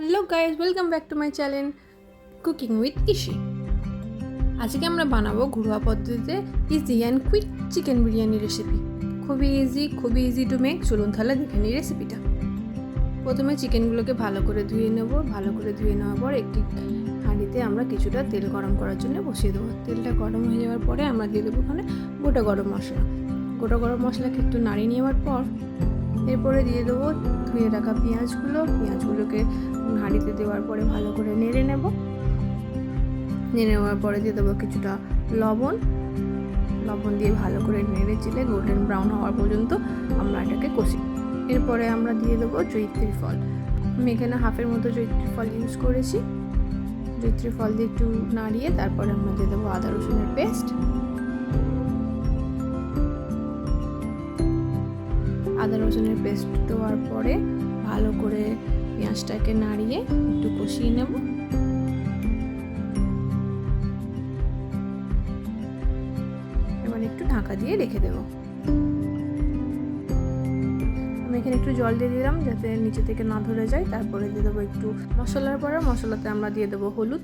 Hello guys, welcome back to my channel cooking with Ishi. আজকে আমরা বানাবো ঘরোয়া পদ্ধতিতে easy and quick chicken biryani recipe. খুবই ইজি টু মেক। চলুন তাহলে দেখে নিই রেসিপিটা। প্রথমে চিকেনগুলোকে ভালো করে ধুয়ে নেব। ভালো করে ধুয়ে নেওয়ার পর একটি হাঁড়িতে আমরা কিছুটা তেল গরম করার জন্য বসিয়ে দেবো। তেলটা গরম হয়ে যাওয়ার পরে আমরা দিয়ে দেবো ওখানে গোটা গরম মশলাকে একটু নাড়িয়ে নেওয়ার পর এরপরে দিয়ে দেবো ধুয়ে রাখা পেঁয়াজগুলোকে হাঁড়িতে দেওয়ার পরে ভালো করে নেড়ে নেওয়ার পরে দিয়ে দেবো কিছুটা লবণ দিয়ে ভালো করে নেড়ে চেলে গোল্ডেন ব্রাউন হওয়ার পর্যন্ত আমরা এটাকে কষি। এরপরে আমরা দিয়ে দেবো জয়িত্রী ফল। আমি এখানে হাফের মতো জয়িত্রী ফল ইউজ করেছি। জয়িত্রী ফল দিয়ে একটু নাড়িয়ে তারপরে আমরা দিয়ে দেবো আদা রসুনের পেস্ট। আদা রসুনের পেস্ট দেওয়ার পরে ভালো করে পেঁয়াজটাকে নাড়িয়ে একটু কষিয়ে নেব। এবার একটু ঢাকা দিয়ে রেখে দেব। আমি এখানে একটু জল দিয়ে দিলাম যাতে নিচে থেকে না ধরে যায়। তারপরে দিয়ে দেবো একটু মশলাতে আমরা দিয়ে দেবো হলুদ,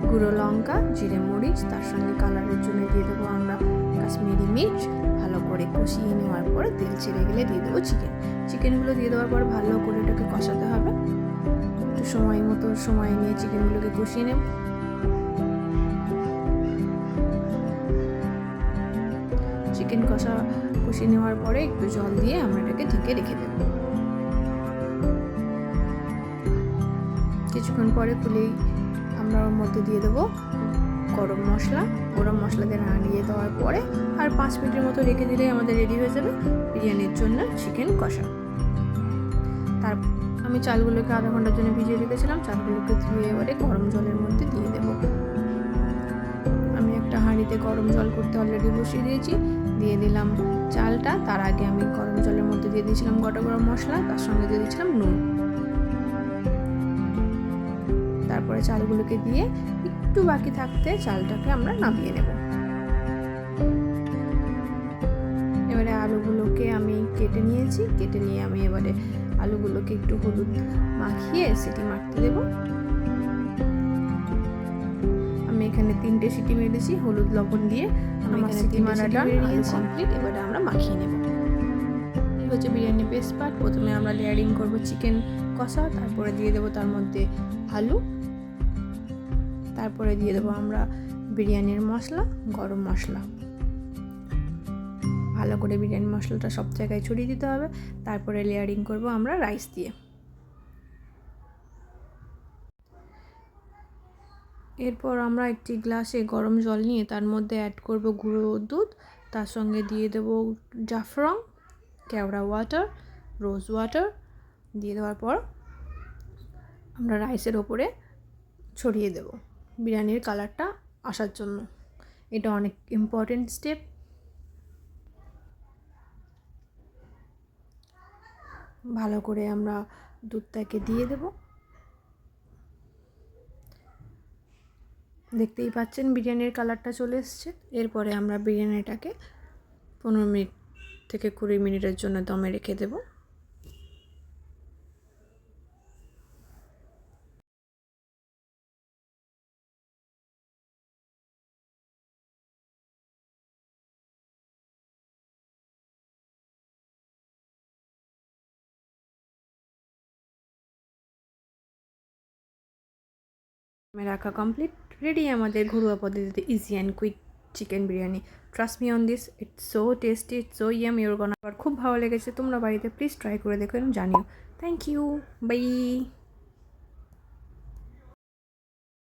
গুঁড়ো লঙ্কা, জিরে মরিচ, তার সঙ্গে কালারের জন্য দিয়ে দেবো আমরা কাশ্মীরি মির্চ। ভালো করে কষিয়ে নেওয়ার পরে তেল ছেড়ে গেলে দিয়ে দেবো চিকেনগুলো দিয়ে দেওয়ার পর ভালো করে এটাকে কষাতে হবে। একটু সময় নিয়ে চিকেনগুলোকে কষিয়ে নেব। চিকেন কষিয়ে নেওয়ার পরে একটু জল দিয়ে আমরা এটাকে ঢেকে রেখে দেব। কিছুক্ষণ পরে খুলেই আমরা ওর মধ্যে দিয়ে দেবো গরম মশলা দিয়ে নাড়িয়ে দেওয়ার পরে আর 5 মিনিটের মতো রেখে দিলেই আমাদের রেডি হয়ে যাবে বিরিয়ানির জন্য চিকেন কষা। তারপর আমি চালগুলোকে আধা ঘন্টার জন্য ভিজিয়ে রেখেছিলাম। চালগুলোকে ধুয়ে এবারে গরম জলের মধ্যে দিয়ে দেবো। আমি একটা হাঁড়িতে গরম জল করতে অলরেডি বসিয়ে দিয়েছি। দিয়ে দিলাম চালটা। তার আগে আমি গরম জলের মধ্যে দিয়ে দিয়েছিলাম গোটা গরম মশলা, তার সঙ্গে দিয়ে দিয়েছিলাম নুন। তারপরে চালগুলোকে দিয়ে একটু বাকি থাকতে চালটাকে আমরা নামিয়ে নেব। এবারে আলুগুলোকে আমি কেটে নিয়ে আমি এবারে আলুগুলোকে একটু হলুদ মাখিয়ে সিটি মারতে দেব। আমি এখানে 3টে সিটি মেরেছি হলুদ লবণ দিয়ে। আমার সিটি মারাটা কমপ্লিট। এবারে আমরা মাখিয়ে নেব। এই হচ্ছে বিরিয়ানির বেস্ট পার্ট। প্রথমে আমরা লেয়ারিং করব চিকেন কষা, তারপরে দিয়ে দেবো তার মধ্যে আলু, তারপরে দিয়ে দেবো আমরা বিরিয়ানির মশলা, গরম মশলা। ভালো করে বিরিয়ানি মশলাটা সব জায়গায় ছড়িয়ে দিতে হবে। তারপরে লেয়ারিং করব আমরা রাইস দিয়ে। এরপর আমরা একটি গ্লাসে গরম জল নিয়ে তার মধ্যে অ্যাড করব গুঁড়ো দুধ, তার সঙ্গে দিয়ে দেবো জাফরান, কেওড়া ওয়াটার, রোজ ওয়াটার। দিয়ে দেওয়ার পর আমরা রাইসের ওপরে ছড়িয়ে দেব বিরিয়ানির কালারটা আসার জন্য। এটা অনেক ইম্পর্টেন্ট স্টেপ। ভালো করে আমরা দুধটাকে দিয়ে দেব। দেখতেই পাচ্ছেন বিরিয়ানির কালারটা চলে এসছে। এরপরে আমরা বিরিয়ানিটাকে 15 মিনিট থেকে 20 মিনিটের জন্য দমে রেখে দেব। রাখা কমপ্লিট। রেডি আমাদের ঘরোয়া পদ্ধতিতে easy and quick chicken biryani. Trust me on this, it's so tasty, it's so yum. You're gonna. খুব ভালো লেগেছে। তোমরা বাড়িতে প্লিজ ট্রাই করে দেখো এবং জানিও। Thank you, by.